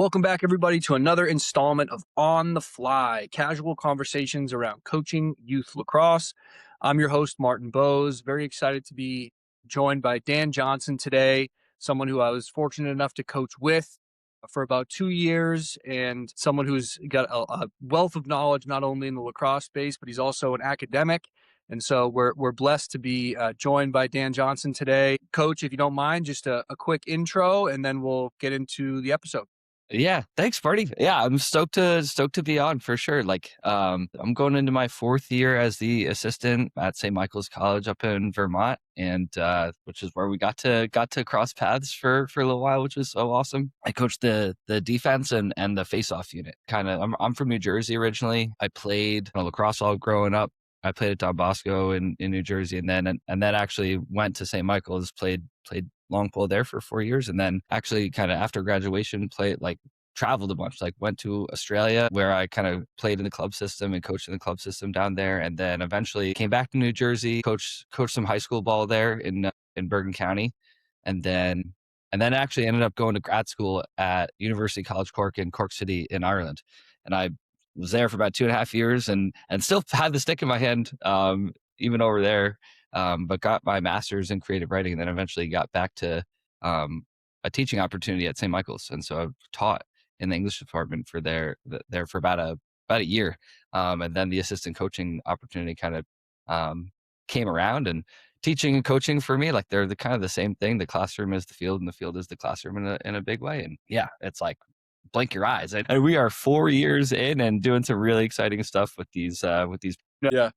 Welcome back, everybody, to another installment of On the Fly, casual conversations around coaching youth lacrosse. I'm your host, Martin Bose. Very excited to be joined by Dan Johnson today, someone who I was fortunate enough to coach with for about 2 years, and someone who's got a wealth of knowledge, not only in the lacrosse space, but he's also an academic. And so we're blessed to be joined by Dan Johnson today. Coach, if you don't mind, just a quick intro, and then we'll get into the episode. Yeah, thanks, Marty. Yeah, I'm stoked to be on for sure. I'm going into my fourth year as the assistant at St. Michael's College up in Vermont, and which is where we got to cross paths for a little while, which was so awesome. I coached the defense and the face-off unit. I'm from New Jersey originally. I played lacrosse all growing up. I played at Don Bosco in New Jersey, and then actually went to St. Michael's, played long pole there for 4 years, and then actually kind of after graduation traveled a bunch, went to Australia where I kind of played in the club system and coached in the club system down there, and then eventually came back to New Jersey, coached some high school ball there in Bergen County, and then actually ended up going to grad school at University College Cork in Cork City in Ireland, and I was there for about 2.5 years and still had the stick in my hand even over there. But got my master's in creative writing, and then eventually got back to a teaching opportunity at St. Michael's. And so I've taught in the English department for there for about a year. And then the assistant coaching opportunity kind of came around, and teaching and coaching for me, they're the kind of the same thing. The classroom is the field, and the field is the classroom in a big way. And yeah, it's like blink your eyes. And we are 4 years in and doing some really exciting stuff with these. Yeah.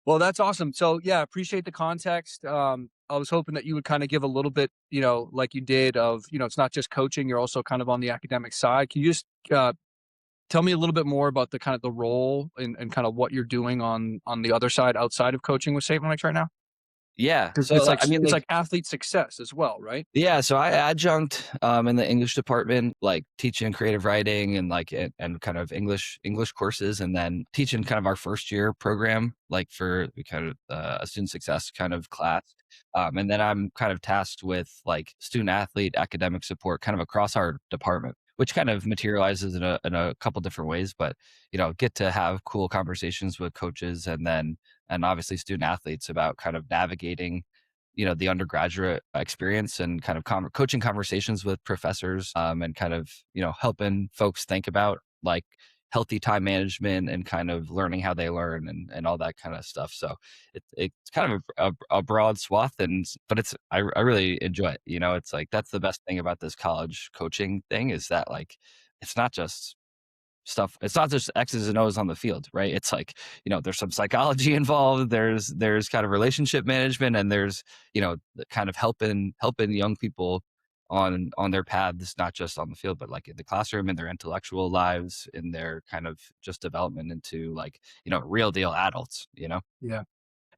Well, that's awesome. So yeah, appreciate the context. I was hoping that you would kind of give a little bit, like you did of, it's not just coaching, you're also kind of on the academic side. Can you just tell me a little bit more about the kind of the role and kind of what you're doing on the other side outside of coaching with St. Mike's right now? Yeah. Because So it's like athlete success as well, right? yeah, so I adjunct in the English department, teaching creative writing and and kind of English courses, and then teaching kind of our first year program, for kind of a student success kind of class. And then I'm kind of tasked with student athlete academic support kind of across our department, which kind of materializes in a couple different ways, but get to have cool conversations with coaches and obviously student athletes about kind of navigating the undergraduate experience, and kind of coaching conversations with professors, and kind of helping folks think about healthy time management and kind of learning how they learn and all that kind of stuff. So it's kind of a broad swath, but I really enjoy it. It's that's the best thing about this college coaching thing, is that it's not just stuff. It's not just X's and O's on the field, right? It's there's some psychology involved. There's kind of relationship management, and there's, the kind of helping young people on their paths, not just on the field, but in the classroom, in their intellectual lives, in their kind of just development into real deal adults, Yeah.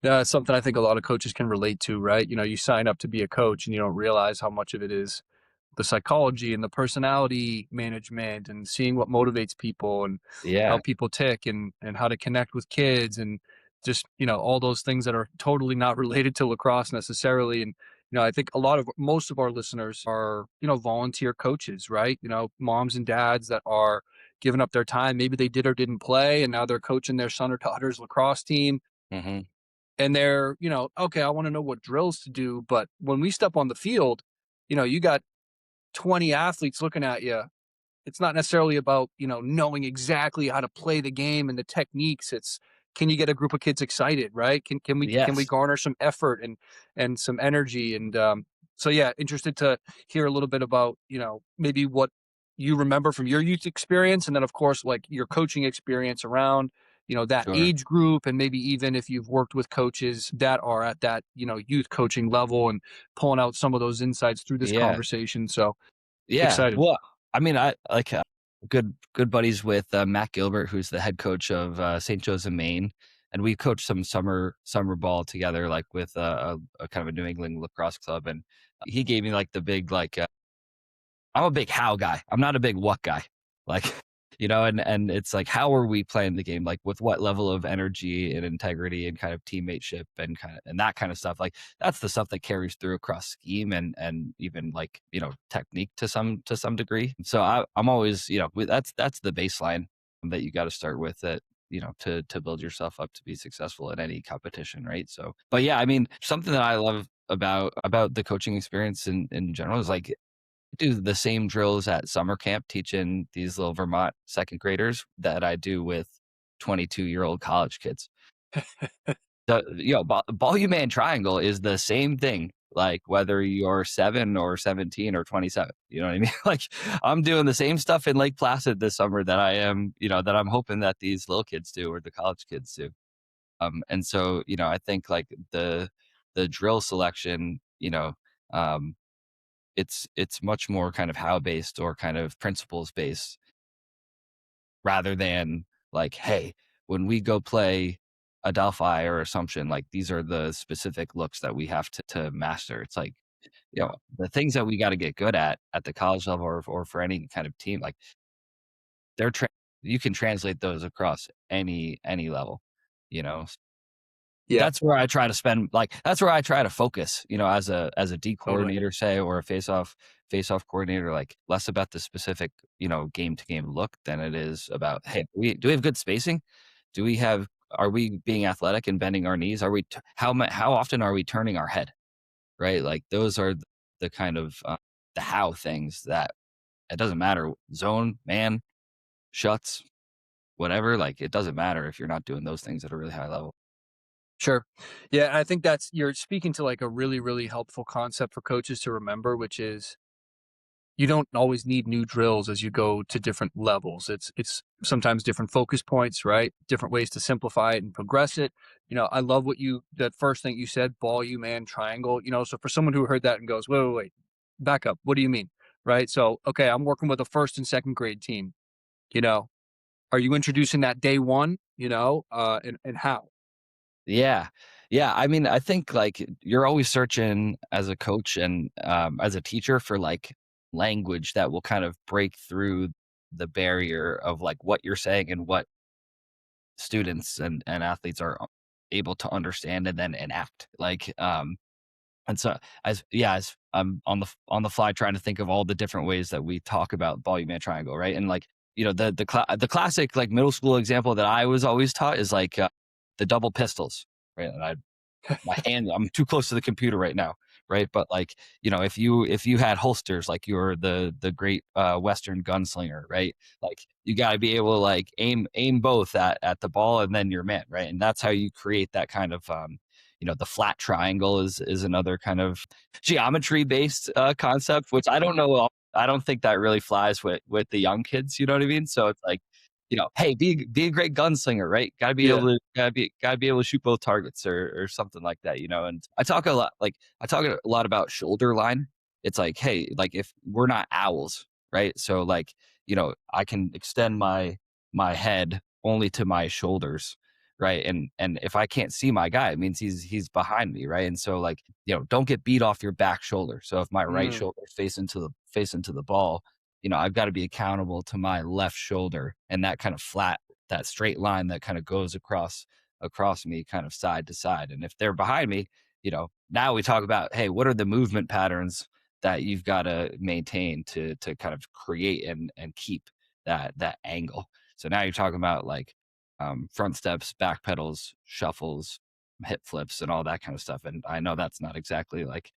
Yeah, it's something I think a lot of coaches can relate to, right? You sign up to be a coach and you don't realize how much of it is the psychology and the personality management and seeing what motivates people and how Yeah, people tick and how to connect with kids and just, all those things that are totally not related to lacrosse necessarily. And, I think most of our listeners are, volunteer coaches, right? Moms and dads that are giving up their time. Maybe they did or didn't play, and now they're coaching their son or daughter's lacrosse team. hmm And they're, okay, I want to know what drills to do. But when we step on the field, you got 20 athletes looking at you. It's not necessarily about, knowing exactly how to play the game and the techniques. It's, can you get a group of kids excited, right? Can we yes, garner some effort and some energy? And so yeah, interested to hear a little bit about, maybe what you remember from your youth experience, and then of course your coaching experience around, that sure, age group, and maybe even if you've worked with coaches that are at that, youth coaching level, and pulling out some of those insights through this yeah. conversation. So Yeah. excited. Well, I mean, I good buddies with Matt Gilbert, who's the head coach of St. Joseph, Maine, and we coached some summer ball together, with a kind of a New England lacrosse club, and he gave me the big I'm a big how guy. I'm not a big what guy. Like and it's like, how are we playing the game? Like with what level of energy and integrity and kind of teammateship and that kind of stuff. Like that's the stuff that carries through across scheme and even like, technique to some degree. So I'm always, that's the baseline that you got to start with, that to build yourself up to be successful at any competition, right? So, but yeah, I mean, something that I love about the coaching experience in general is like, do the same drills at summer camp teaching these little Vermont second graders that I do with 22-year-old college kids. Ball you man triangle is the same thing, like whether you're 7 or 17 or 27. You know what I mean? Like I'm doing the same stuff in Lake Placid this summer that I am, that I'm hoping that these little kids do, or the college kids do. And so, I think like the drill selection, um, it's much more kind of how based or kind of principles based, rather than like, hey, when we go play Adelphi or Assumption, like these are the specific looks that we have to master. It's like, the things that we got to get good at the college level, or for any kind of team, like they're you can translate those across any level, you know. Yeah, That's where I try to spend, like that's where I try to focus, as a D totally. coordinator, say, or a face off coordinator, like less about the specific, game to game look than it is about, hey, do we have good spacing? Are we being athletic and bending our knees? Are we how often are we turning our head? Right? Like those are the kind of the how things that it doesn't matter, zone, man, shuts, whatever, like it doesn't matter if you're not doing those things at a really high level. Sure. Yeah, and I think that's you're speaking to like a really, really helpful concept for coaches to remember, which is you don't always need new drills as you go to different levels. It's sometimes different focus points, right? Different ways to simplify it and progress it. I love that first thing you said, ball you man triangle. So for someone who heard that and goes, wait, back up. What do you mean? Right. So okay, I'm working with a first and second grade team. You know, are you introducing that day one? And how? Yeah. Yeah. I mean, I think like you're always searching as a coach and as a teacher for like language that will kind of break through the barrier of like what you're saying and what students and athletes are able to understand and then enact. Like, and so as I'm on the fly trying to think of all the different ways that we talk about volume and triangle, right? And like, the classic like middle school example that I was always taught is like the double pistols, right? And I'm too close to the computer right now, right? But like, if you had holsters, like you're the great Western gunslinger, right? Like you got to be able to like aim both at the ball and then your man, right? And that's how you create that kind of the flat triangle is another kind of geometry based concept, which I don't know. I don't think that really flies with the young kids. You know what I mean? So it's like, hey, be a great gunslinger, right? Yeah. Gotta be able to shoot both targets or something like that, And I talk a lot about shoulder line. It's like, hey, like if we're not owls, right? So like, I can extend my head only to my shoulders, right? And if I can't see my guy, it means he's behind me, right? And so like, don't get beat off your back shoulder. So if my right Mm, shoulder is facing to the ball, I've got to be accountable to my left shoulder, and that kind of that straight line that kind of goes across me kind of side to side. And if they're behind me, now we talk about, hey, what are the movement patterns that you've got to maintain to kind of create and keep that angle. So now you're talking about like front steps, back pedals, shuffles, hip flips, and all that kind of stuff. And I know that's not exactly like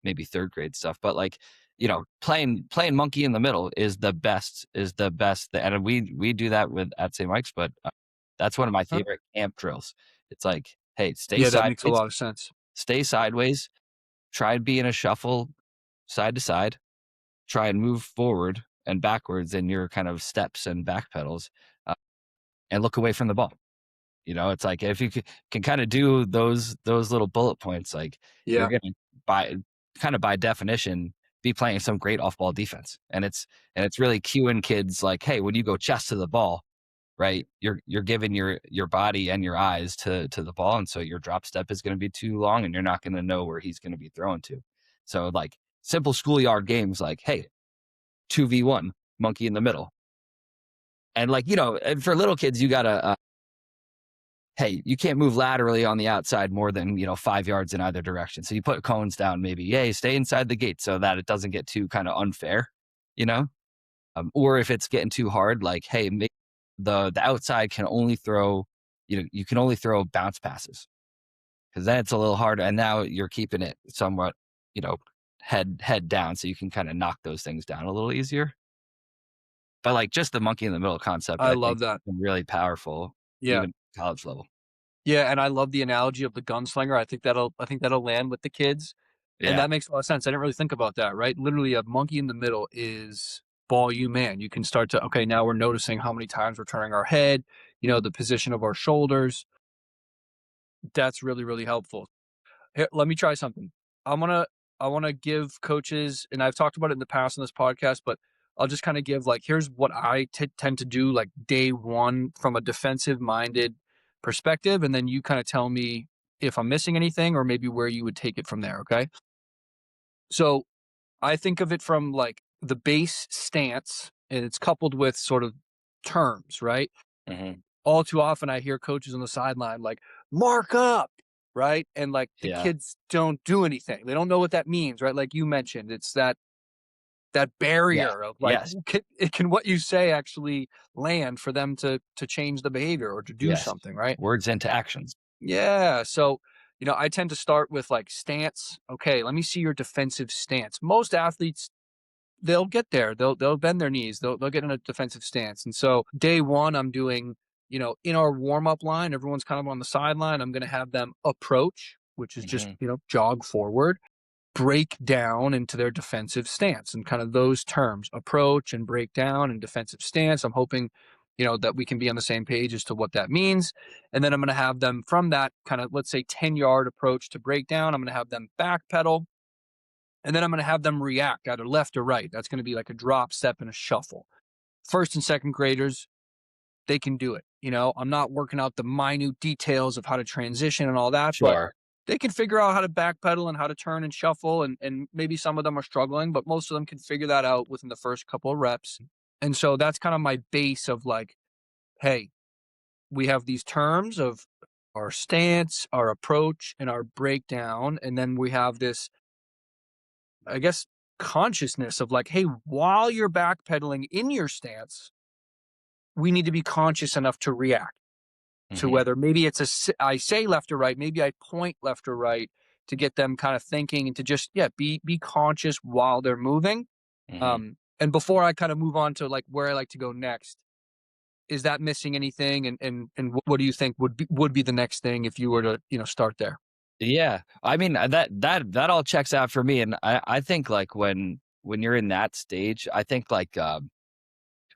maybe third grade stuff, but like, playing monkey in the middle is the best. And we do that with at St. Mike's, but that's one of my huh? favorite camp drills. It's like, hey, Yeah, that makes a lot of sense. stay sideways, try and be in a shuffle side to side, try and move forward and backwards in your kind of steps and back pedals, uh, and look away from the ball. It's like if you can kind of do those little bullet points, like you're Yeah. gonna by kind of by definition be playing some great off ball defense. And it's really cueing kids like, hey, when you go chest to the ball, right, you're giving your body and your eyes to the ball, and so your drop step is going to be too long, and you're not going to know where he's going to be throwing to. So like simple schoolyard games, like, hey, 2v1, monkey in the middle. And like, and for little kids, you gotta, hey, you can't move laterally on the outside more than, 5 yards in either direction. So you put cones down, maybe, hey, stay inside the gate so that it doesn't get too kind of unfair, you know? Or if it's getting too hard, like, hey, make the outside can only throw, you can only throw bounce passes, because then it's a little harder. And now you're keeping it somewhat, you know, head down, so you can kind of knock those things down a little easier. But like just the monkey in the middle concept, I I think love that. is really powerful, Yeah. even college level. Yeah, and I love the analogy of the gunslinger. I think that'll land with the kids, and Yeah. that makes a lot of sense. I didn't really think about that, right? Literally, a monkey in the middle is ball you man. You can start to, okay, now we're noticing how many times we're turning our head, the position of our shoulders. That's really, really helpful. Here, let me try something. I'm gonna I want to give coaches, and I've talked about it in the past on this podcast, but I'll just kind of give, like, here's what I tend to do, like, day one from a defensive minded perspective, and then you kind of tell me if I'm missing anything or maybe where you would take it from there. Okay. So I think of it from like the base stance, and it's coupled with sort of terms, right? Hmm. All too often I hear coaches on the sideline like, mark up, right? And like the Yeah. kids don't do anything. They don't know what that means, right? Like you mentioned, it's that Yeah. barrier of like, Yes. can what you say actually land for them to change the behavior or to do Yes. something, right? Words into actions. Yeah. So, I tend to start with like stance. Okay, let me see your defensive stance. Most athletes, they'll get there. They'll bend their knees. They'll get in a defensive stance. And so day one, I'm doing, in our warm up line, everyone's kind of on the sideline. I'm going to have them approach, which is just, Hmm. jog forward, break down into their defensive stance, and kind of those terms, approach and break down and defensive stance. I'm hoping, that we can be on the same page as to what that means. And then I'm going to have them from that kind of, let's say, 10-yard approach to breakdown. I'm going to have them backpedal, and then I'm going to have them react either left or right. That's going to be like a drop, step, and a shuffle. First and second graders, they can do it. I'm not working out the minute details of how to transition and all that, but Sure. they can figure out how to backpedal and how to turn and shuffle. And maybe some of them are struggling, but most of them can figure that out within the first couple of reps. And so that's kind of my base of like, hey, we have these terms of our stance, our approach, and our breakdown. And then we have this, I guess, consciousness of like, hey, while you're backpedaling in your stance, we need to be conscious enough to react to Hmm. whether maybe I say left or right, maybe I point left or right, to get them kind of thinking and to just, yeah, be conscious while they're moving. Hmm. And before I kind of move on to like where I like to go next, is that missing anything? And what do you think would be the next thing if you were to, start there? Yeah. I mean, that all checks out for me. And I think like when you're in that stage, I think like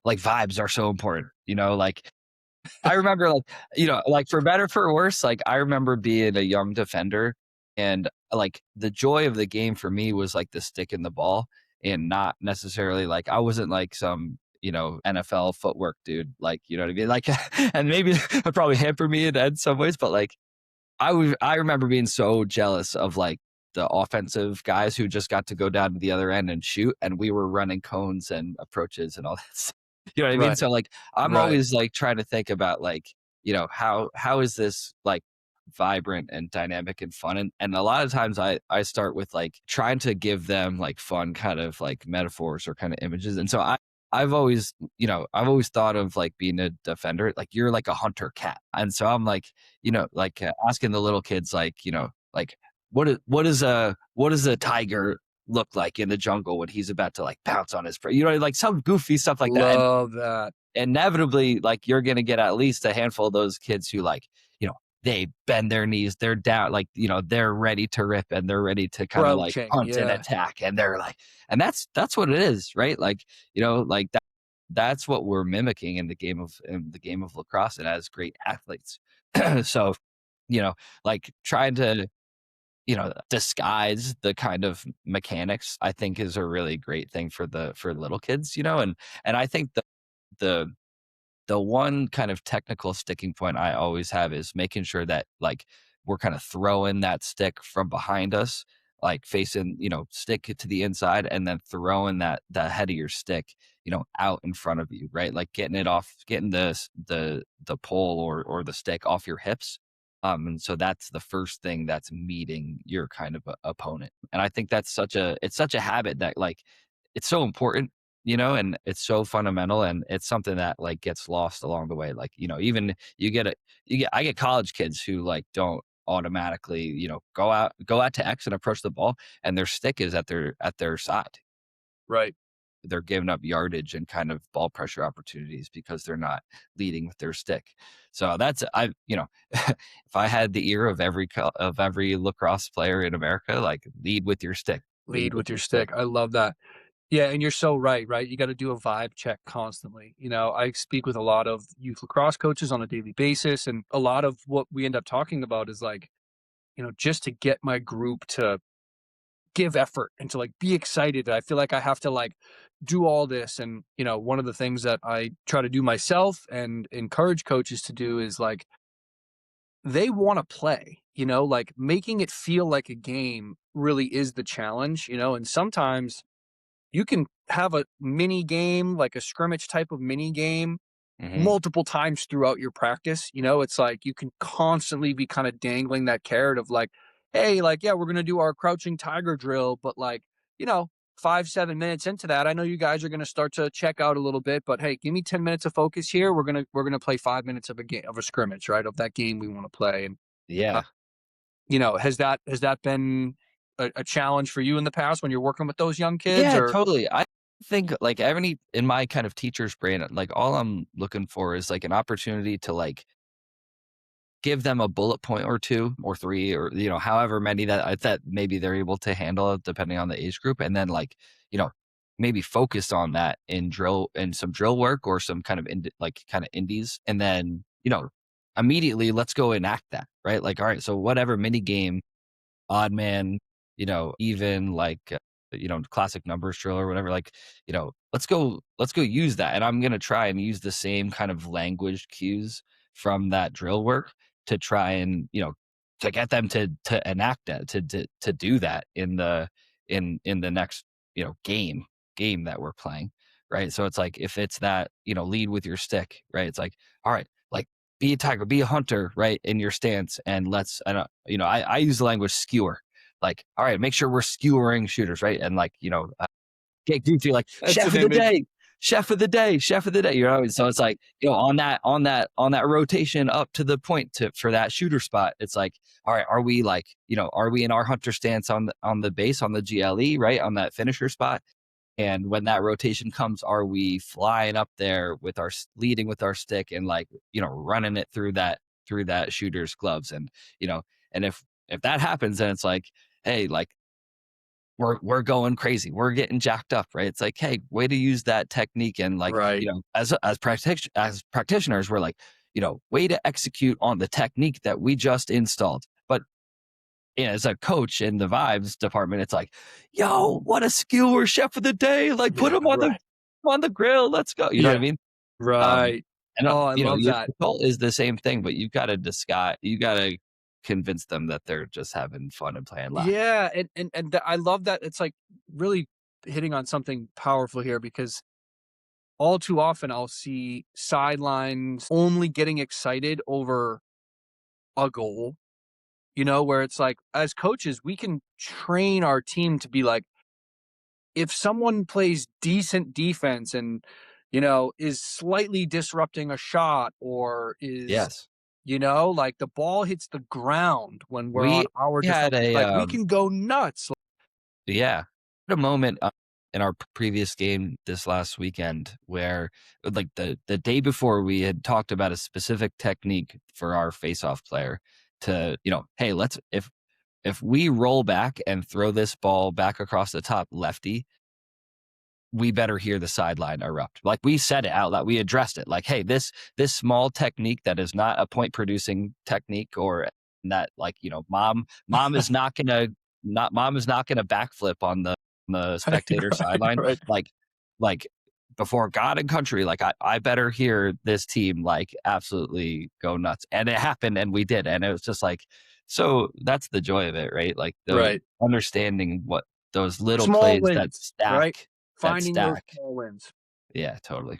vibes are so important, like I remember like, like for better for worse, like I remember being a young defender, and like the joy of the game for me was like the stick in the ball, and not necessarily like I wasn't like some, NFL footwork dude, like, you know what I mean? Like, and maybe it probably hampered me in some ways, but like I remember being so jealous of like the offensive guys who just got to go down to the other end and shoot, and we were running cones and approaches and all that stuff. You know what I mean? Right. So like I'm Right. always like trying to think about like, how is this like vibrant and dynamic and fun? And a lot of times I start with like trying to give them like fun kind of like metaphors or kind of images. And so I've always thought of like being a defender, like you're like a hunter cat. And so I'm like, like asking the little kids, like, like what does a tiger look like in the jungle when he's about to like pounce on his prey? Like some goofy stuff like that. And Love that. inevitably, like you're gonna get at least a handful of those kids who like, they bend their knees, they're down, like, they're ready to rip and they're ready to kind of like Crouching. hunt and Yeah. attack. And they're like, and that's what it is, right? Like, like that's what we're mimicking in the game of lacrosse and as great athletes. So, like trying to, disguise the kind of mechanics, I think is a really great thing for little kids, and I think the the one kind of technical sticking point I always have is making sure that like we're kind of throwing that stick from behind us, like facing, stick it to the inside, and then throwing that head of your stick, out in front of you, right? Like getting the pole or the stick off your hips. And so that's the first thing that's meeting your kind of opponent. And I think it's such a habit that like it's so important, and it's so fundamental, and it's something that like gets lost along the way. Like, even I get college kids who like don't automatically, go out to X and approach the ball, and their stick is at their side. Right. They're giving up yardage and kind of ball pressure opportunities because they're not leading with their stick. So if I had the ear of every lacrosse player in America, like lead with your stick, Lead with your stick. I love that. Yeah, and you're so right? You gotta do a vibe check constantly. I speak with a lot of youth lacrosse coaches on a daily basis, and a lot of what we end up talking about is like, just to get my group to give effort and to like be excited. I feel like I have to like do all this. And, one of the things that I try to do myself and encourage coaches to do is like they want to play, like making it feel like a game really is the challenge, and sometimes you can have a mini game, like a scrimmage type of mini game hmm multiple times throughout your practice. It's like you can constantly be kind of dangling that carrot of like, hey, like, yeah, we're going to do our crouching tiger drill. But like, you know, 5, 7 minutes into that, I know you guys are going to start to check out a little bit, but hey, give me 10 minutes of focus here. We're going to play 5 minutes of a game of a scrimmage, right? Of that game we want to play. And, uh, Yeah. has that been a challenge for you in the past when you're working with those young kids Yeah, or totally. I think like in my kind of teacher's brain, like all I'm looking for is like an opportunity to like give them a bullet point or two or three or however many that maybe they're able to handle depending on the age group, and then like you know maybe focus on that in some drill work or some kind of kind of indies, and then immediately let's go enact that, right? Like, all right, so whatever mini game, odd man, even like classic numbers drill or whatever, like let's go use that, and I'm going to try and use the same kind of language cues from that drill work to try and to get them to enact that, to do that in the next game that we're playing, right? So it's like if it's that lead with your stick, right? It's like, all right, like be a tiger, be a hunter, right, in your stance, and let's I use the language skewer, like, all right, make sure we're skewering shooters, right? And like, get goofy, like that's chef an of the image. day, chef of the day, chef of the day. So it's like, on that rotation up to the point for that shooter spot. It's like, all right, are we like, are we in our hunter stance on the base, on the GLE, right? On that finisher spot. And when that rotation comes, are we flying up there with leading with our stick and like, running it through that shooter's gloves? And, you know, and if that happens, then it's like, hey, like we're going crazy. We're getting jacked up, right? It's like, hey, way to use that technique. And like, Right. as practitioners, we're like, way to execute on the technique that we just installed. But as a coach in the vibes department, it's like, yo, what a skewer, chef of the day. Like put Yeah. him Right. on the grill. Let's go. You know what I Yeah. mean? Um, Right. and Oh, I love your that. result is the same thing, but you got to convince them that they're just having fun and playing live. Yeah, and I love that it's, like, really hitting on something powerful here because all too often I'll see sidelines only getting excited over a goal, where it's like, as coaches, we can train our team to be like, if someone plays decent defense and, is slightly disrupting a shot or is, Yes. like, the ball hits the ground when we're on We our had defense, a like, we can go nuts. Yeah. Had a moment in our previous game this last weekend where like the day before we had talked about a specific technique for our face-off player to, hey, if we roll back and throw this ball back across the top lefty, we better hear the sideline erupt. Like we said it out loud. We addressed it. Like, hey, this small technique that is not a point producing technique, or that like, mom is not gonna backflip on the spectator sideline. Right. Like before God and country, like I better hear this team like absolutely go nuts. And it happened and we did. And it was just like, so that's the joy of it, right? Like the Right. understanding what those little Small plays that wins, right? stack that Finding those stack. small wins. Yeah, totally.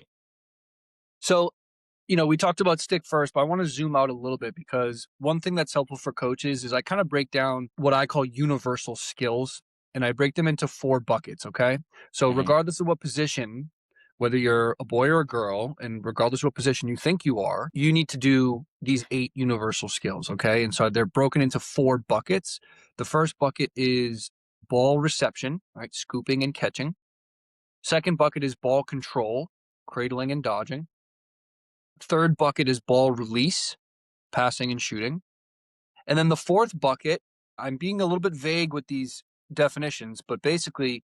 So, we talked about stick first, but I want to zoom out a little bit because one thing that's helpful for coaches is I kind of break down what I call universal skills and I break them into four buckets. Okay. So, Hmm. regardless of what position, whether you're a boy or a girl, and regardless of what position you think you are, you need to do these eight universal skills. Okay. And so they're broken into four buckets. The first bucket is ball reception, right? Scooping and catching. Second bucket is ball control, cradling and dodging. Third bucket is ball release, passing and shooting. And then the fourth bucket, I'm being a little bit vague with these definitions, but basically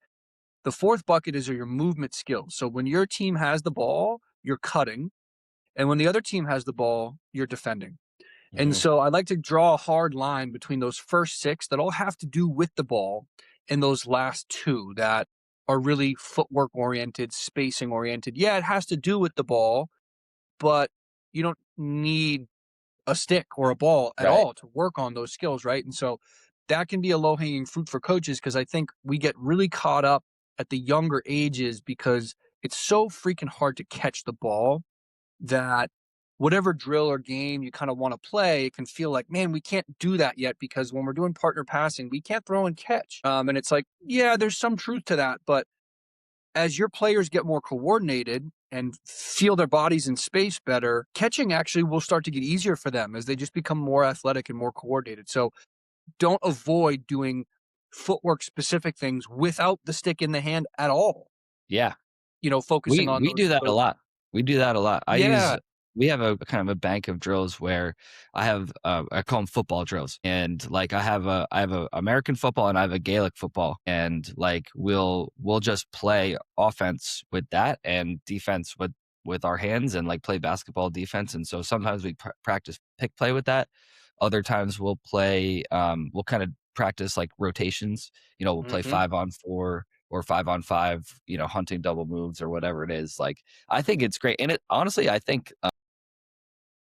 the fourth bucket is your movement skills. So when your team has the ball, you're cutting. And when the other team has the ball, you're defending. And Hmm. so I like to draw a hard line between those first six that all have to do with the ball and those last two that are really footwork oriented, spacing oriented. Yeah, it has to do with the ball, but you don't need a stick or a ball at Right. all to work on those skills, right? And so that can be a low hanging fruit for coaches because I think we get really caught up at the younger ages because it's so freaking hard to catch the ball that whatever drill or game you kind of want to play, it can feel like, man, we can't do that yet because when we're doing partner passing, we can't throw and catch. And it's like, yeah, there's some truth to that, but as your players get more coordinated and feel their bodies in space better, catching actually will start to get easier for them as they just become more athletic and more coordinated. So don't avoid doing footwork specific things without the stick in the hand at all. Yeah. Focusing on We do that a those. lot. We do that a lot. Yeah. We have a kind of a bank of drills where I have I call them football drills, and like I have a American football and I have a Gaelic football, and like we'll just play offense with that and defense with our hands and like play basketball defense. And so sometimes we practice pick play with that. Other times we'll play we'll kind of practice like rotations. We'll play Hmm. 5-on-4 or 5-on-5, hunting double moves or whatever it is. Like, I think it's great. And it honestly, I think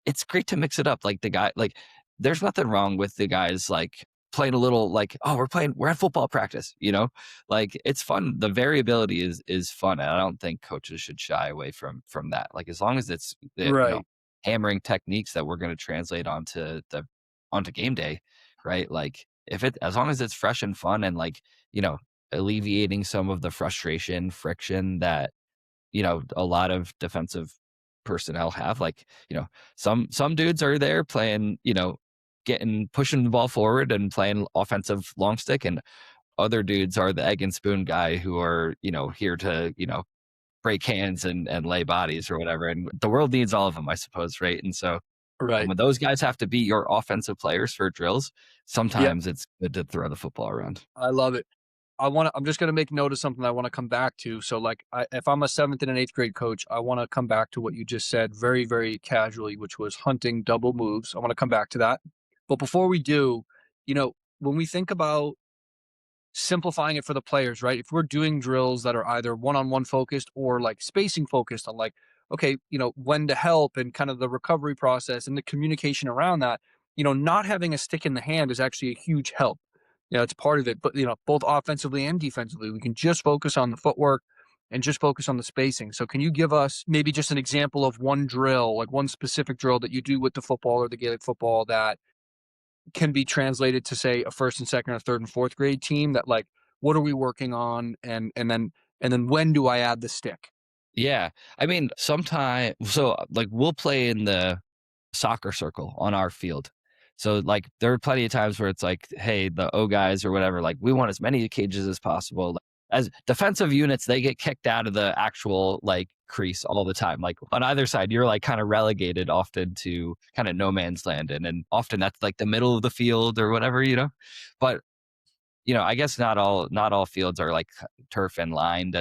it's great to mix it up. Like the guy, like there's nothing wrong with the guys like playing a little like, oh, we're at football practice, like it's fun. The variability is fun. And I don't think coaches should shy away from that. Like as long as it's, Right. hammering techniques that we're going to translate onto game day, right? Like if it, as long as it's fresh and fun and like, you know, alleviating some of the frustration, friction that, a lot of defensive personnel have. Like, some dudes are there playing, getting pushing the ball forward and playing offensive long stick, and other dudes are the egg and spoon guy who are, here to, break hands and lay bodies or whatever. And the world needs all of them, I suppose, right? And so Right. when those guys have to be your offensive players for drills, Yep. sometimes it's good to throw the football around. I love it. I'm just going to make note of something I want to come back to. So like if I'm a seventh and an eighth grade coach, I want to come back to what you just said very, very casually, which was hunting double moves. I want to come back to that. But before we do, when we think about simplifying it for the players, right? If we're doing drills that are either one-on-one focused or like spacing focused on like, okay, when to help and kind of the recovery process and the communication around that, not having a stick in the hand is actually a huge help. It's part of it, but both offensively and defensively, we can just focus on the footwork and just focus on the spacing. So can you give us maybe just an example of one drill, like one specific drill that you do with the football or the Gaelic football that can be translated to say a first and second or third and fourth grade team that like what are we working on and then when do I add the stick? Yeah. I mean, sometimes, so like we'll play in the soccer circle on our field. So like there are plenty of times where it's like, hey, the O guys or whatever, like we want as many cages as possible. Like, as defensive units, they get kicked out of the actual like crease all the time. Like on either side, you're like kind of relegated often to kind of no man's land. And often that's like the middle of the field or whatever, But I guess not all fields are like turf and lined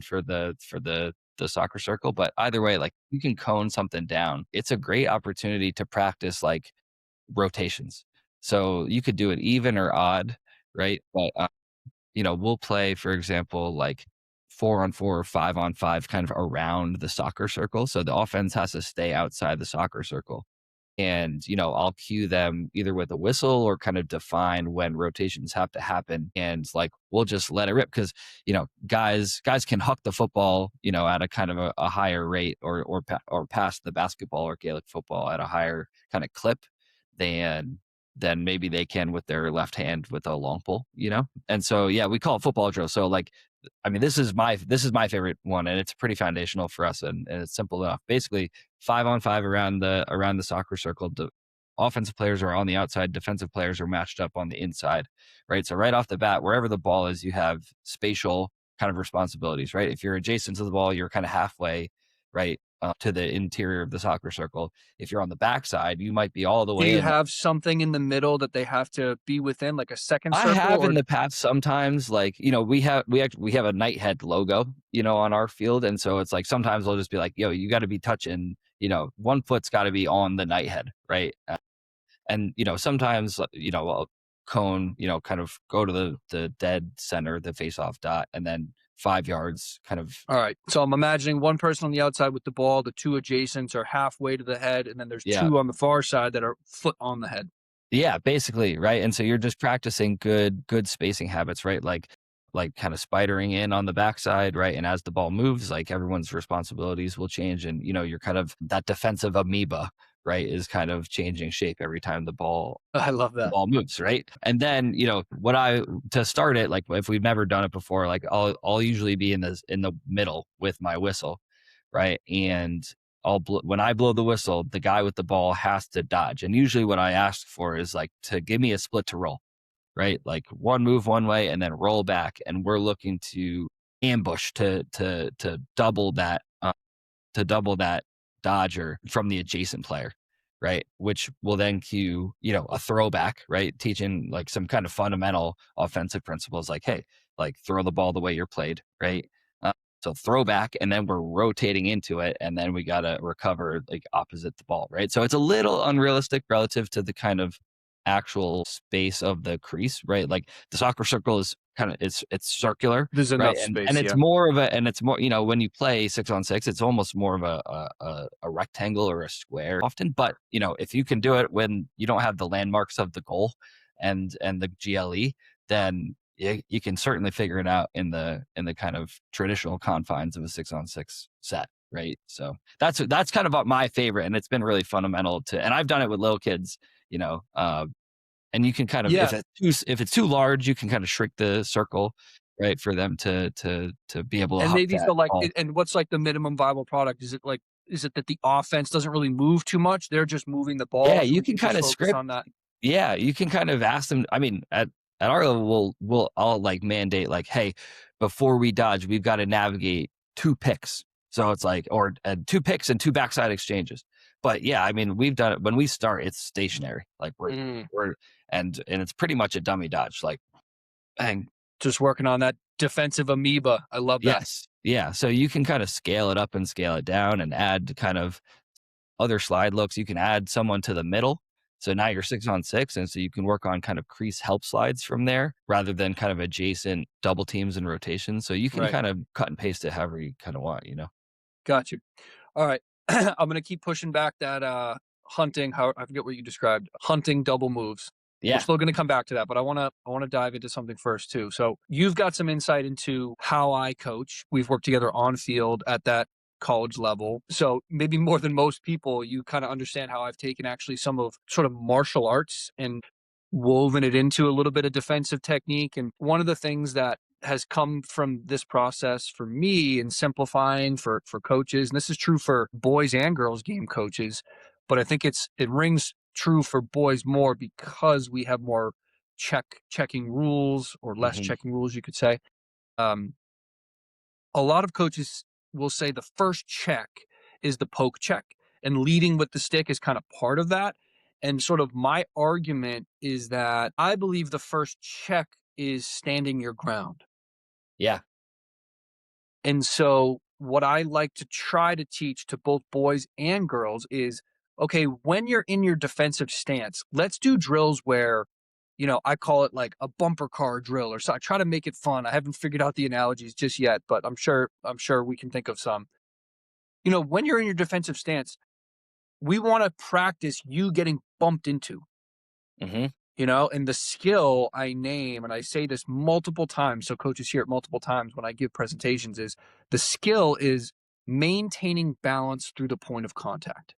for the soccer circle, but either way, like you can cone something down. It's a great opportunity to practice like rotations. So you could do it even or odd, right? But we'll play, for example, like 4-on-4 or 5-on-5 kind of around the soccer circle. So the offense has to stay outside the soccer circle. and I'll cue them either with a whistle or kind of define when rotations have to happen, and like we'll just let it rip because guys can huck the football at a kind of a higher rate, or pass the basketball or Gaelic football at a higher kind of clip than maybe they can with their left hand with a long pull. And so yeah, we call it football drill. So like, I mean, this is my favorite one, and it's pretty foundational for us, and it's simple enough. Basically, 5-on-5 around the soccer circle. The offensive players are on the outside, defensive players are matched up on the inside, right? So right off the bat, wherever the ball is, you have spatial kind of responsibilities, right? If you're adjacent to the ball, you're kind of halfway, right, to the interior of the soccer circle. If you're on the backside, you might be all the Do way you in. have something in the middle that they have to be within, like a second I circle, have or in the past sometimes, like, we have a Nighthead logo, on our field. And so it's like sometimes I'll just be like, yo, you got to be touching, one foot's got to be on the Nighthead, right? And sometimes I'll cone, kind of go to the dead center, the face off dot, and then 5 yards kind of. all right. So I'm imagining one person on the outside with the ball, the two adjacents are halfway to the head, and then there's Yeah. two on the far side that are foot on the head. Yeah, basically, right? And so you're just practicing good spacing habits, right? Like kind of spidering in on the backside, right? And as the ball moves, like everyone's responsibilities will change, and you're kind of that defensive amoeba, right? Is kind of changing shape every time I love the that. ball moves, right? And then, what I to start it, like if we've never done it before, like I'll usually be in the middle with my whistle, right? And when I blow the whistle, the guy with the ball has to dodge. And usually what I ask for is like to give me a split to roll, right? Like one move one way and then roll back. And we're looking to ambush to double that dodger from the adjacent player, right? Which will then cue, a throwback, right? Teaching like some kind of fundamental offensive principles, like, hey, like throw the ball the way you're played, right? So throwback, and then we're rotating into it, and then we gotta recover like opposite the ball, right? So it's a little unrealistic relative to the kind of actual space of the crease, right? Like the soccer circle is kind of it's circular, There's right? enough And space, it's yeah. more of a and it's more when you play 6-on-6, it's almost more of a rectangle or a square often. But if you can do it when you don't have the landmarks of the goal and the GLE, then you can certainly figure it out in the kind of traditional confines of a 6-on-6 set, right? So that's kind of my favorite, and it's been really fundamental to. And I've done it with little kids, you know, and you can kind of Yeah. if it's too large, you can kind of shrink the circle, right, for them to be able to And huck maybe that so like ball. and what's like the minimum viable product? Is it that the offense doesn't really move too much? They're just moving the Yeah, ball so you we can can just kind of focus script. on that. Yeah, you can kind of ask them. I mean, at our level, I'll like mandate like, hey, before we dodge, we've got to navigate 2 picks. So it's like, or 2 picks and 2 backside exchanges. But yeah, I mean, we've done it when we start. It's stationary. Like Mm, we're and it's pretty much a dummy dodge. Like, bang. just working on that defensive amoeba. I love that. Yes, yeah. So you can kind of scale it up and scale it down, and add kind of other slide looks. You can add someone to the middle. So now you're 6-on-6. And so you can work on kind of crease help slides from there rather than kind of adjacent double teams and rotations. So you can Right. kind of cut and paste it however you kind of want. Got you. All right. I'm gonna keep pushing back that hunting, how I forget what you described. Hunting double moves. We're Yeah. still gonna come back to that, but I wanna dive into something first too. So you've got some insight into how I coach. We've worked together on field at that college level. So maybe more than most people, you kind of understand how I've taken actually some of sort of martial arts and woven it into a little bit of defensive technique. And one of the things that has come from this process for me in simplifying for coaches, and this is true for boys and girls game coaches, but I think it rings true for boys more because we have more checking rules, or less Hmm. checking rules, you could say. Um, a lot of coaches will say the first check is the poke check, and leading with the stick is kind of part of that. And sort of my argument is that I believe the first check is standing your ground. Yeah. And so what I like to try to teach to both boys and girls is, okay, when you're in your defensive stance, let's do drills where, I call it like a bumper car drill, or so I try to make it fun. I haven't figured out the analogies just yet, but I'm sure we can think of some. When you're in your defensive stance, we want to practice you getting bumped into, Mm-hmm. and the skill I name, and I say this multiple times, so coaches hear it multiple times when I give presentations, is the skill is maintaining balance through the point of contact.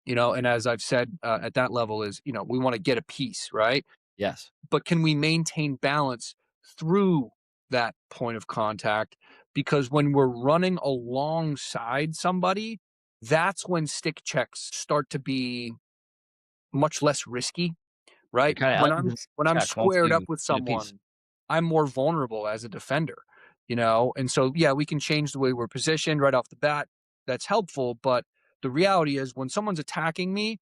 And as I've said, at that level is, we want to get a piece, right? Yes. But can we maintain balance through that point of contact? Because when we're running alongside somebody, that's when stick checks start to be much less risky, You're right? kind of When I'm check once squared up you with get a piece. someone, I'm more vulnerable as a defender, and so yeah, we can change the way we're positioned right off the bat. That's helpful, but the reality is when someone's attacking me,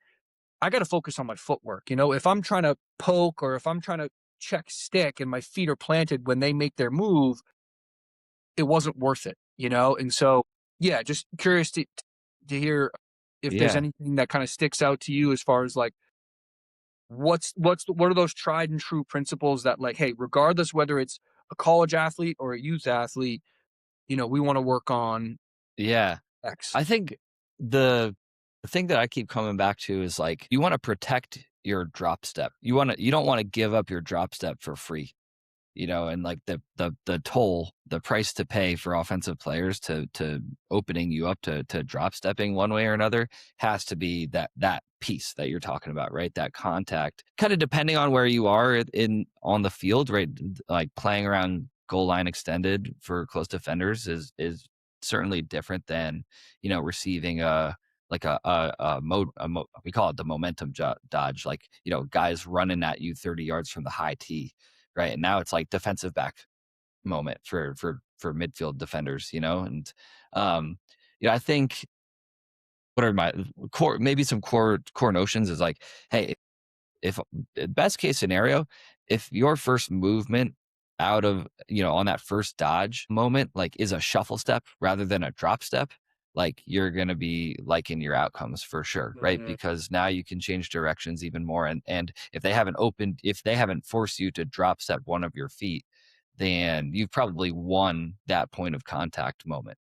I got to focus on my footwork. If I'm trying to poke or if I'm trying to check stick and my feet are planted when they make their move, it wasn't worth it. And so, yeah, just curious to hear if there's Yeah. anything that kind of sticks out to you as far as like what are those tried and true principles that like, hey, regardless whether it's a college athlete or a youth athlete, we want to work on Yeah. X. I think the the thing that I keep coming back to is like you want to protect your drop step. You don't want to give up your drop step for free. And like the toll, the price to pay for offensive players to opening you up to drop stepping one way or another has to be that piece that you're talking about, right? That contact, kind of depending on where you are in on the field, right? Like playing around goal line extended for close defenders is certainly different than receiving a like we call it the momentum dodge, like guys running at you 30 yards from the high tee, right? And now it's like defensive back moment for midfield defenders, and um, I think what are my core maybe some core notions is like, hey, if best case scenario, if your first movement out of on that first dodge moment like is a shuffle step rather than a drop step, like you're going to be liking your outcomes for sure, right? Mhm. Because now you can change directions even more, and if they haven't forced you to drop step one of your feet, then you've probably won that point of contact moment.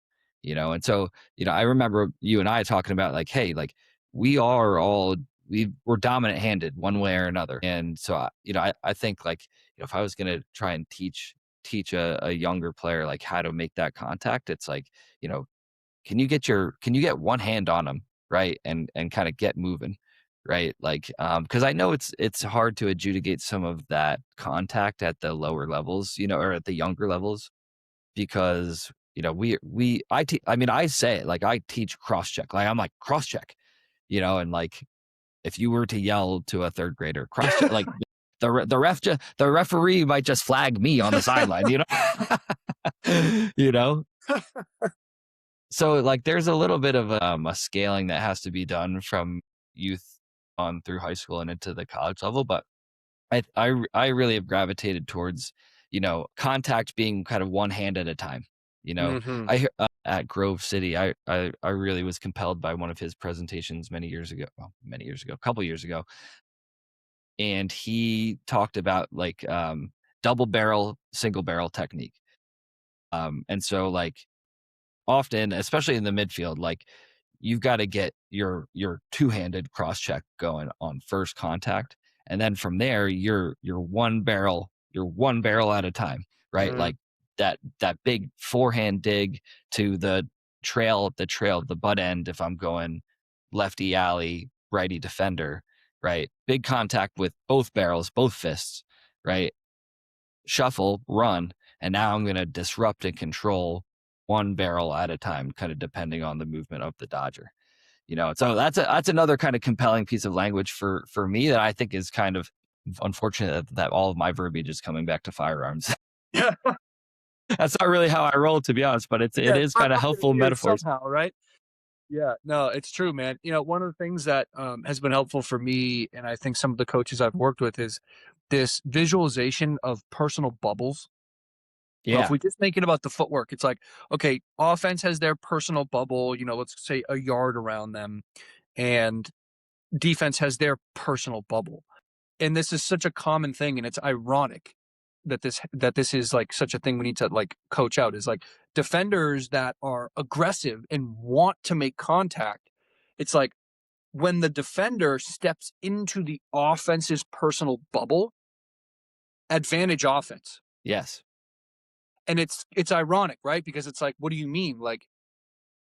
And so I remember you and I talking about like, hey, like we are all we're dominant handed one way or another. And so I think like if I was going to try and teach a younger player like how to make that contact, it's like, can you get one hand on them, right? And kind of get moving, right? Like because I know it's hard to adjudicate some of that contact at the lower levels, or at the younger levels, because I mean I say it like I teach cross check, like I'm like cross check, and like if you were to yell to a third grader cross check, like the referee might just flag me on the sideline, you know. So like there's a little bit of a scaling that has to be done from youth on through high school and into the college level, but I really have gravitated towards contact being kind of one hand at a time. Mhm. At Grove City, I really was compelled by one of his presentations many years ago, a couple years ago, and he talked about like double barrel, single barrel technique. And so like often, especially in the midfield, like you've got to get your two-handed cross check going on first contact, and then from there you're one barrel at a time, right? Mhm. Like that big forehand dig to the butt end if I'm going lefty alley, righty defender, right? Big contact with both barrels, both fists, right? Shuffle, run, and now I'm going to disrupt and control one barrel at a time, kind of depending on the movement of the dodger. So that's another kind of compelling piece of language for me that I think is kind of unfortunate that all of my verbiage is coming back to firearms. Yeah. That's not really how I roll, to be honest, but it Yeah, is but kind of helpful it is metaphors. somehow, right? Yeah, no, it's true, man. One of the things that has been helpful for me, and I think some of the coaches I've worked with, is this visualization of personal bubbles. So if Yeah. we just thinking about the footwork, it's like, okay, offense has their personal bubble, let's say a yard around them, and defense has their personal bubble. And this is such a common thing, and it's ironic that this is like such a thing we need to like coach out is like defenders that are aggressive and want to make contact. It's like when the defender steps into the offense's personal bubble, advantage offense. Yes. And it's ironic, right? Because it's like, what do you mean? Like,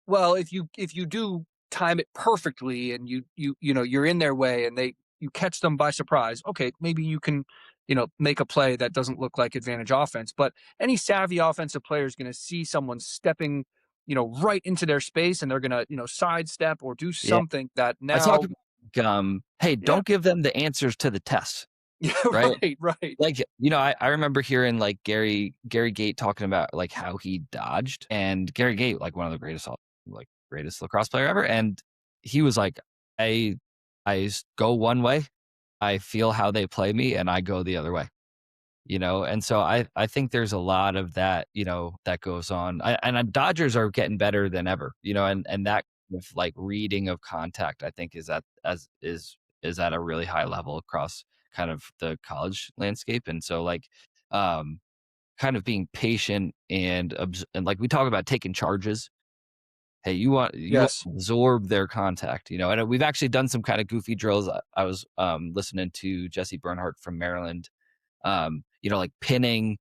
well, if you do time it perfectly and you're in their way and you catch them by surprise, okay, maybe you can, make a play that doesn't look like advantage offense. But any savvy offensive player is going to see someone stepping, right into their space, and they're going to, sidestep or do Yeah. something that I talk now, about, hey, yeah. don't give them the answers to the tests, Yeah, right? right, right. Like, I remember hearing like Gary Gait talking about like how he dodged, and Gary Gait, like one of the greatest lacrosse player ever. And he was like, I go one way, I feel how they play me, and I go the other way. And so I think there's a lot of that, that goes on. Dodgers are getting better than ever, and that with like reading of contact, I think is at a really high level across kind of the college landscape. And so like kind of being patient and like we talk about taking charges. Hey, you want Yes. to absorb their contact, and we've actually done some kind of goofy drills. I was listening to Jesse Bernhardt from Maryland, like pinning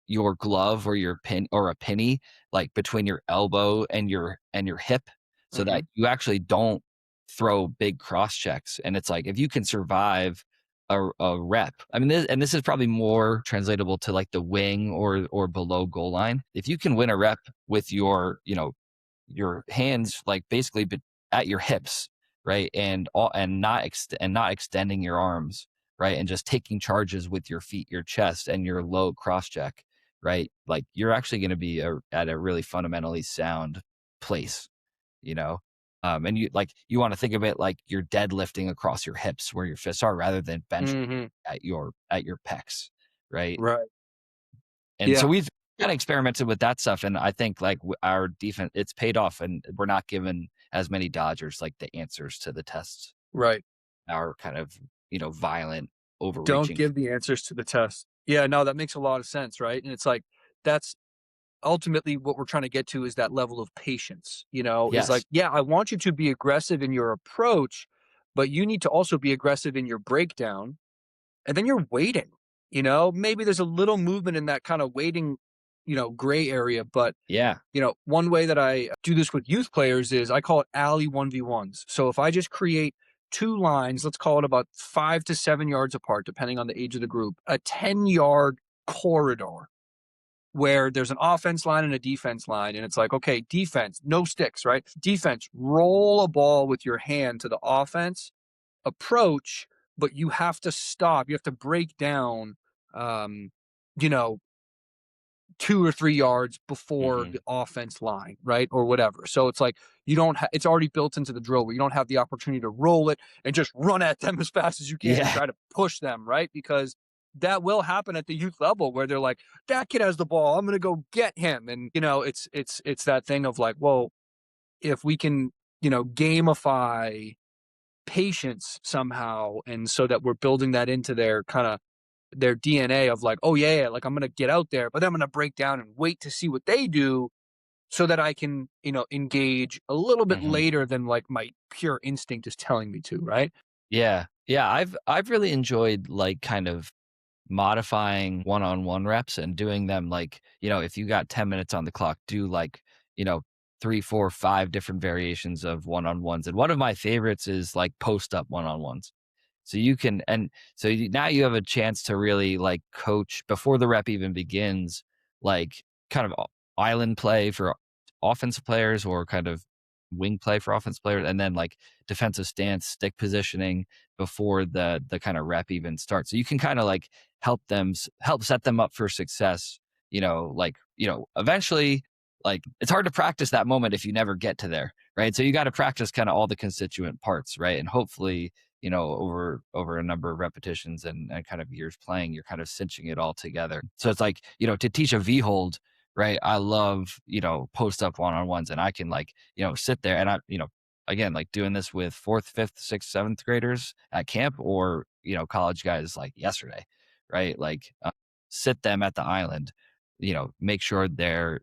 your glove or your pin or a penny like between your elbow and your hip so that Hmm. you actually don't throw big cross checks. And it's like if you can survive a rep, I mean, this is probably more translatable to like the wing or below goal line. If you can win a rep with your hands like basically at your hips, right, and not extending your arms, right, and just taking charges with your feet, your chest, and your low cross check, right, like you're actually going to be at a really fundamentally sound place, you know and you want to think of it like you're deadlifting across your hips where your fists are rather than bench Hmm. at your pecs, right. Right. And so Yeah. we've kind of experimented with that stuff, and I think like our defense, it's paid off, and we're not given as many Dodgers like the answers to the tests. Right. Our kind of violent Don't overreaching. give the answers to the test. Yeah, no, that makes a lot of sense, right? And it's like that's ultimately what we're trying to get to, is that level of patience, is like, Yes. yeah, I want you to be aggressive in your approach, but you need to also be aggressive in your breakdown. And then you're waiting, maybe there's a little movement in that kind of waiting, gray area. But, Yeah. one way that I do this with youth players is I call it alley 1v1s. So if I just create two lines, let's call it about 5 to 7 yards apart, depending on the age of the group, a 10-yard corridor where there's an offense line and a defense line. And it's like, okay, defense, no sticks, right? Defense, roll a ball with your hand to the offense, approach, but you have to stop. You have to break down, um, you know, 2 or 3 yards before Hmm. the offense line, right? Or whatever. So it's like you don't, it's already built into the drill where you don't have the opportunity to roll it and just run at them as fast as you can and Yeah. try to push them, right? Because that will happen at the youth level where they're like, that kid has the ball, I'm going to go get him. And, it's that thing of like, well, if we can, gamify patience somehow, and so that we're building that into their kind of their DNA of like, oh yeah, like I'm gonna get out there, but I'm gonna break down and wait to see what they do so that I can, engage a little bit Hmm. later than like my pure instinct is telling me to, right? Yeah. Yeah. I've really enjoyed like kind of modifying one-on-one reps and doing them like, if you got 10 minutes on the clock, do like, you know, 3, 4, 5 different variations of one-on-ones. And one of my favorites is like post up one-on-ones. So you can, and so now you have a chance to really like coach before the rep even begins, like kind of island play for offensive players or kind of wing play for offensive players, and then like defensive stance, stick positioning before the kind of rep even starts. So you can kind of like help set them up for success. Like eventually, like it's hard to practice that moment if you never get to there, right? So you got to practice kind of all the constituent parts, right? And hopefully over a number of repetitions and kind of years playing, you're kind of cinching it all together. So it's like, to teach a V hold, right? I love, post up one-on-ones, and I can like, sit there and again, like doing this with fourth, fifth, sixth, seventh graders at camp or, college guys like yesterday, right? Like sit them at the island, make sure they're,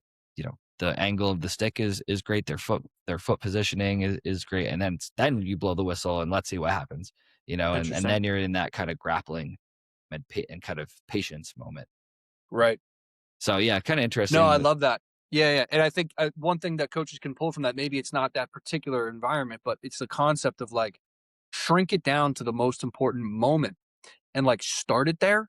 the angle of the stick is great. Their foot positioning is great. And then you blow the whistle and let's see what happens, and Interesting. then you're in that kind of grappling and kind of patience moment. Right. So yeah, kind of No, I interesting. love that. Yeah, yeah. And I think one thing that coaches can pull from that, maybe it's not that particular environment, but it's the concept of like shrink it down to the most important moment and like start it there,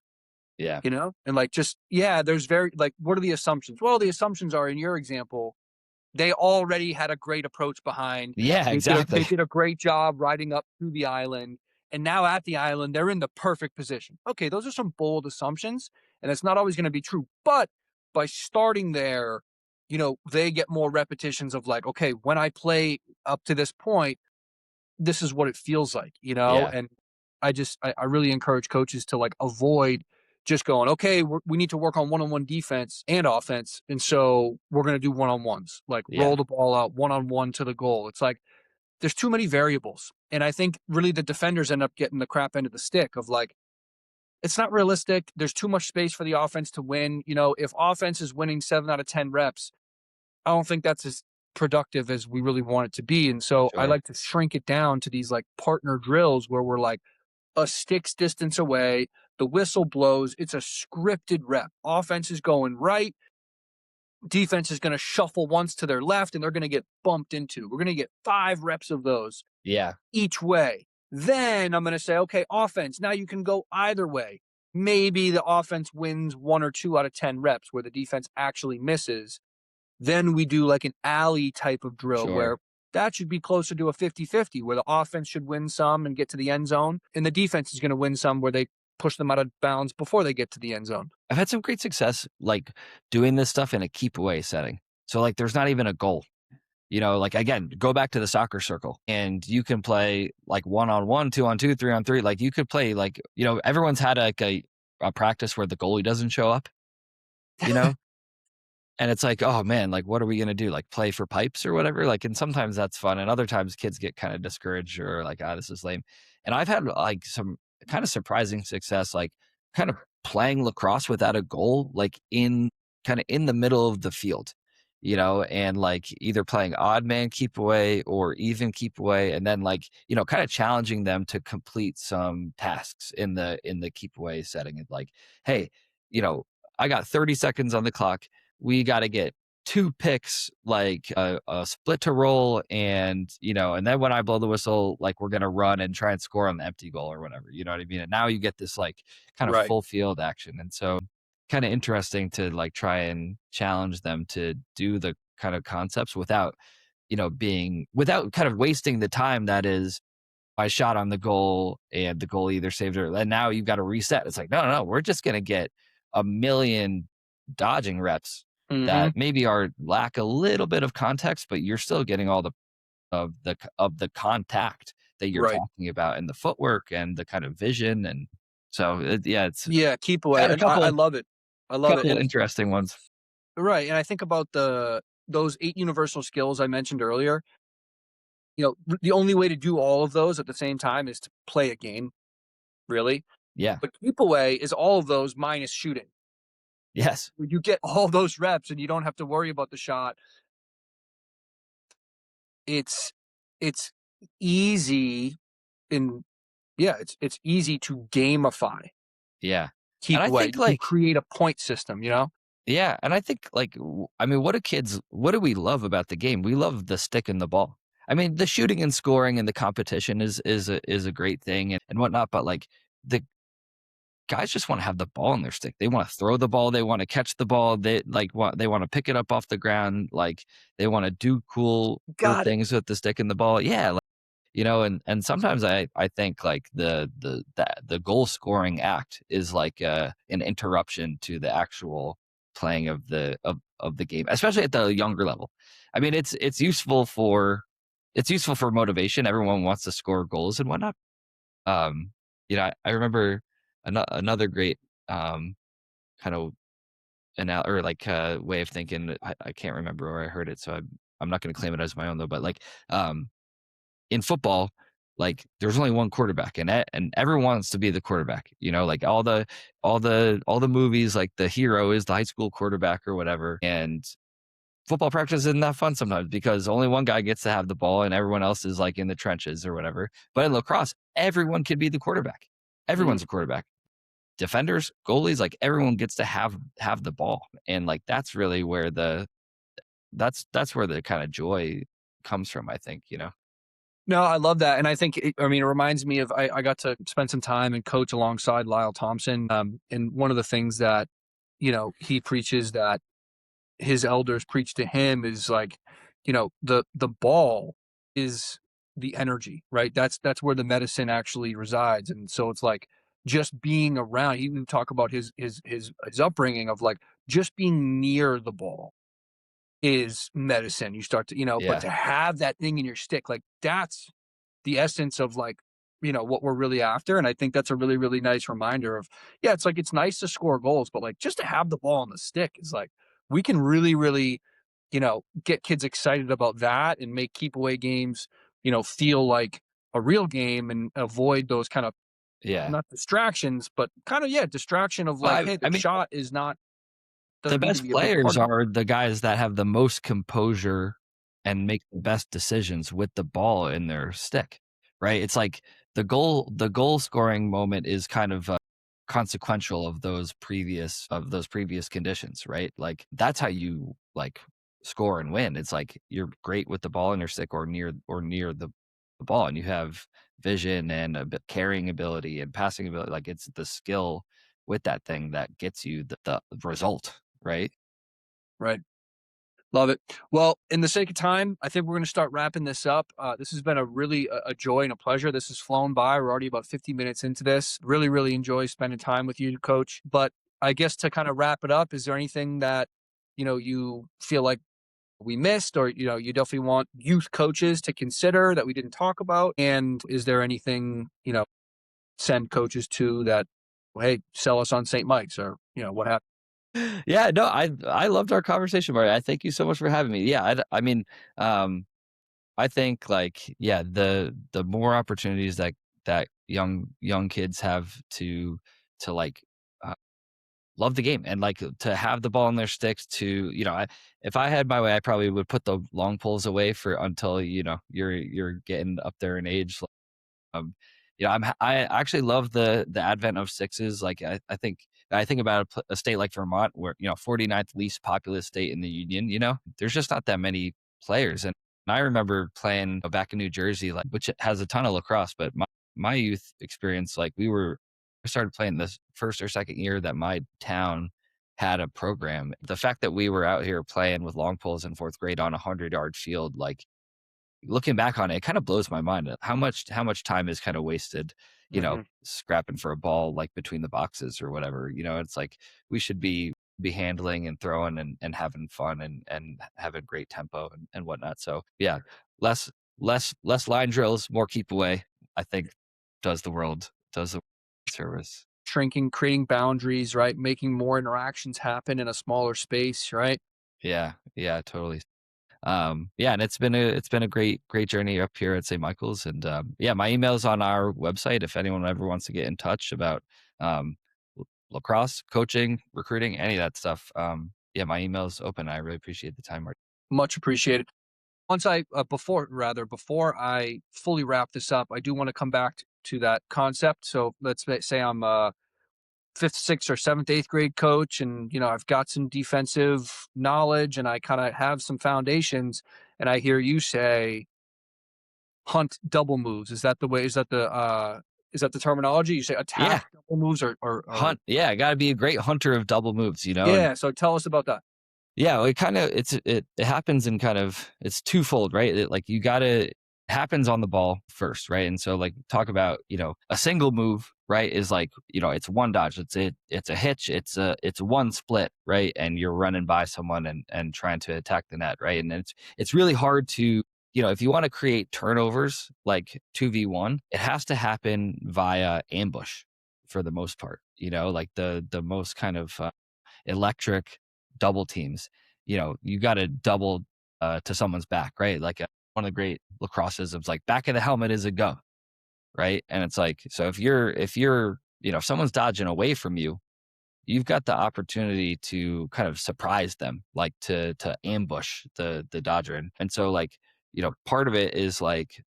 Yeah. and like just, yeah, there's very like, what are the assumptions? Well, the assumptions are in your example, they already had a great approach behind. Yeah, They exactly. did a great job riding up to the island, and now at the island, they're in the perfect position. Okay, those are some bold assumptions, and it's not always gonna be true, but by starting there, they get more repetitions of like, "Okay, when I play up to this point, this is what it feels like," Yeah. and I really encourage coaches to, like, avoid just going, "Okay, we need to work on one-on-one defense and offense, and so we're gonna do one-on-ones." Like, Yeah. roll the ball out one-on-one to the goal. It's like, there's too many variables, and I think really the defenders end up getting the crap end of the stick of, like, it's not realistic, there's too much space for the offense to win, if offense is winning 7 out of 10 reps, I don't think that's as productive as we really want it to be, and so I Sure. like to shrink it down to these, like, partner drills where we're, like, a stick's distance away, the whistle blows, it's a scripted rep. Offense is going right, defense is gonna shuffle once to their left, and they're gonna get bumped into. We're gonna get 5 reps of those Yeah. each way. Then I'm gonna say, "Okay, offense, now you can go either way." Maybe the offense wins 1 or 2 out of 10 reps where the defense actually misses. Then we do like an alley type of drill Sure. where that should be closer to a 50-50, where the offense should win some and get to the end zone, and the defense is going to win some where they push them out of bounds before they get to the end zone. I've had some great success like doing this stuff in a keep away setting. So like there's not even a goal. Like again, go back to the soccer circle and you can play like 1-on-1, 2-on-2, 3-on-3. Like you could play like, everyone's had like a practice where the goalie doesn't show up, you know? And it's like, oh man, like what are we gonna do? Like play for pipes or whatever? Like, and sometimes that's fun, and other times kids get kind of discouraged or like, this is lame. And I've had like some kind of surprising success, like kind of playing lacrosse without a goal, like in kind of in the middle of the field, and like either playing odd man keep away or even keep away, and then like, kind of challenging them to complete some tasks in the keep away setting. And like, hey, I got 30 seconds on the clock, we got to get 2 picks, like a split to roll, and then when I blow the whistle, like we're gonna run and try and score on the empty goal or whatever. You know what I mean? And now you get this like kind of Right. full field action, and so kind of interesting to like try and challenge them to do the kind of concepts without without kind of wasting the time that is I shot on the goal and the goal either saved it, and now you've got to reset. It's like, no, no, no, we're just gonna get a million dodging reps Hmm. that maybe are lack a little bit of context, but you're still getting all the contact that you're Right. talking about and the footwork and the kind of vision. And so yeah, it's Yeah. Keep away. got a And I couple love it. I love it. couple And interesting ones. right. And I think about those 8 universal skills I mentioned earlier. The only way to do all of those at the same time is to play a game, really. Yeah. But keep away is all of those minus shooting. Yes. You get all those reps and you don't have to worry about the shot. It's easy in yeah, it's easy to gamify Yeah. And keep I away. think You can like create a point system. yeah, and I think like I mean, what do we love about the game? We love the stick and the ball. I mean, the shooting and scoring and the competition is a great thing and whatnot, but like the guys just want to have the ball in their stick. They want to throw the ball, they want to catch the ball, they want to pick it up off the ground, like they want to do cool Got it. things with the stick and the ball. Yeah, like, and sometimes I think like the goal scoring act is like an interruption to the actual playing of the game, especially at the younger level. I mean, it's useful for motivation. Everyone wants to score goals and whatnot. Um, I remember another great kind of or like way of thinking. I can't remember where I heard it, so I'm not going to claim it as my own though. But like in football, like there's only one quarterback, and everyone wants to be the quarterback. Like all the movies, like the hero is the high school quarterback or whatever, and football practice isn't that fun sometimes because only one guy gets to have the ball and everyone else is like in the trenches or whatever. But in lacrosse, everyone can be the quarterback. Mhm. Everyone's a quarterback. Defenders, goalies, like everyone gets to have the ball. And like that's really where that's where the kind of joy comes from, I think, you know. No, I love that, and I think it reminds me of I got to spend some time and coach alongside Lyle Thompson, and one of the things that, he preaches that his elders preach to him is like, the ball is the energy, right? That's where the medicine actually resides. And so it's like just being around, he would talk about his upbringing of like just being near the ball is medicine. You start to, but Yeah. to have that thing in your stick, like that's the essence of like, what we're really after. And I think that's a really, really nice reminder of, yeah, it's like it's nice to score goals, but like just to have the ball on the stick is like we can really, really, get kids excited about that and make keep away games, feel like a real game and avoid those kind of Yeah. not distractions, but kind of, yeah, distraction of Well, like, hey, the I mean, shot is not the doesn't need to best be a big part players of it. are the guys that have the most composure and make the best decisions with the ball in their stick, right? It's like the goal scoring moment is kind of consequential of those previous conditions, right? Like that's how you like score and win. It's like you're great with the ball in your stick or near the ball, and you have vision and a bit carrying ability and passing ability. Like it's the skill with that thing that gets you the result, right? Right. Love it. Well, in the sake of time, I think we're going to start wrapping this up. This has been a really a joy and a pleasure. This has flown by. We're already about 50 minutes into this. Really, really enjoy spending time with you, Coach. But I guess to kind of wrap it up, is there anything that you feel like we missed, or you definitely want youth coaches to consider that we didn't talk about? And is there anything send coaches to that? Well, hey, sell us on St. Mike's, or what happened? Yeah, no, I loved our conversation, Mario. I thank you so much for having me. Yeah, I mean, um, I think like yeah, the more opportunities that young kids have to like uh, love the game and like to have the ball in their sticks to if I had my way, I probably would put the long poles away for until you're getting up there in age. um, I actually love the advent of sixes. Like I think about a state like Vermont, where 49th least populous state in the union. There's just not that many players, and I remember playing back in New Jersey, like which has a ton of lacrosse. But my youth experience, like I started playing this first or second year that my town had a program. The fact that we were out here playing with long poles in fourth grade on a 100-yard field, like looking back on it, it kind of blows my mind at how much time is kind of wasted, Hmm. scrapping for a ball like between the boxes or whatever. It's like we should be handling and throwing and having fun and having great tempo and whatnot. So yeah, less less line drills, more keep away, I think does the service. Shrinking, creating boundaries, right? Making more interactions happen in a smaller space, right? Yeah, yeah, totally. Yeah, and it's been a great journey up here at St. Michael's, and yeah, my email's on our website if anyone ever wants to get in touch about um, lacrosse coaching, recruiting, any of that stuff. Yeah, my email's open. I really appreciate the time, Mark. Much appreciated. Once before I fully wrap this up, I do want to come back to that concept. So say I'm a fifth, sixth, or seventh, eighth grade coach, and I've got some defensive knowledge, and I kind of have some foundations. And I hear you say hunt double moves. Is that the way? Is that the terminology? You say Yeah, attack double moves, or hunt. Yeah, got to be a great hunter of double moves, and yeah. So tell us about that. yeah, well, it happens in kind of it's twofold, right? Like you gotta happens on the ball first, right? And so like talk about a single move, right? Is like it's one dodge, it's a hitch, it's one split, right? And you're running by someone and trying to attack the net, right? And it's really hard to if you want to create turnovers like 2v1, it has to happen via ambush for the most part. Like the most kind of electric double teams, you got to double to someone's back, right? Like one of the great lacrosse-isms, like back of the helmet is a go, right? And it's like, so if someone's dodging away from you, you've got the opportunity to kind of surprise them, like to ambush the dodger. And so like, part of it is like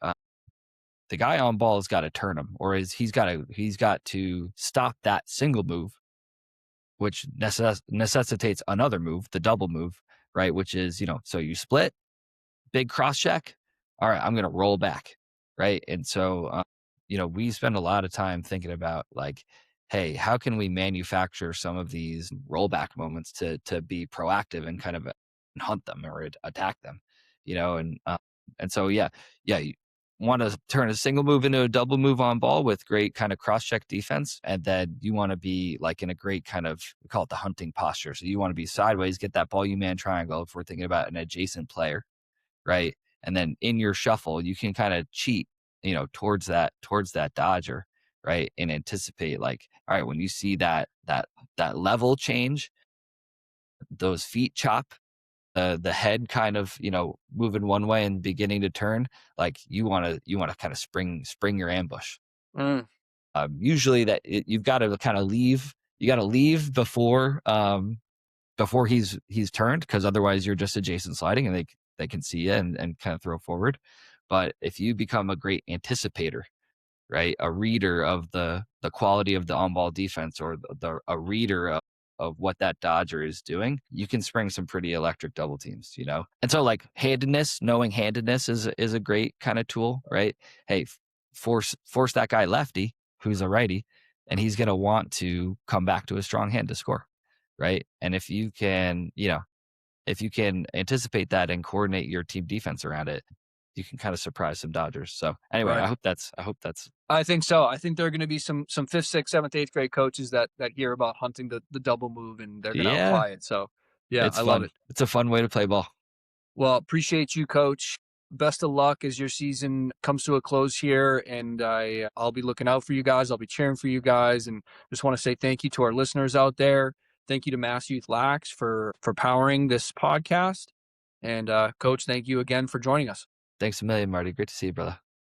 the guy on ball has got to turn him, or he's got to stop that single move, which necessitates another move, the double move, right? Which is, so you split, big cross check. All right, I'm going to roll back, right? And so, we spend a lot of time thinking about like, hey, how can we manufacture some of these rollback moments to be proactive and kind of hunt them or attack them, and so yeah, you want to turn a single move into a double move on ball with great kind of cross check defense, and then you want to be like in a great kind of, we call it the hunting posture. So you want to be sideways, get that ball you man triangle if we're thinking about an adjacent player, right? And then in your shuffle, you can kind of cheat, towards that dodger, right? And anticipate like, all right, when you see that level change, those feet chop, the head kind of, moving one way and beginning to turn, like you want to kind of spring your ambush. Mm. Usually you've got to kind of leave. You got to leave before he's turned, because otherwise you're just adjacent sliding and they can see you and kind of throw forward. But if you become a great anticipator, right, a reader of the quality of the on-ball defense, or a reader of what that dodger is doing, you can spring some pretty electric double teams, And so like knowing handedness is a great kind of tool, right? Hey, force that guy lefty who's a righty, and he's going to want to come back to a strong hand to score, right? And if you can, anticipate that and coordinate your team defense around it, you can kind of surprise some Dodgers. So anyway, Right. I hope that's. I think so. I think there are going to be some fifth, sixth, seventh, eighth grade coaches that hear about hunting the double move, and they're going to Yeah, apply it. So yeah, it's I love fun. it. It's a fun way to play ball. Well, appreciate you, Coach. Best of luck as your season comes to a close here, and I'll be looking out for you guys. I'll be cheering for you guys, and just want to say thank you to our listeners out there. Thank you to Mass Youth Lax for powering this podcast, and Coach, thank you again for joining us. Thanks a million, Marty. Great to see you, brother.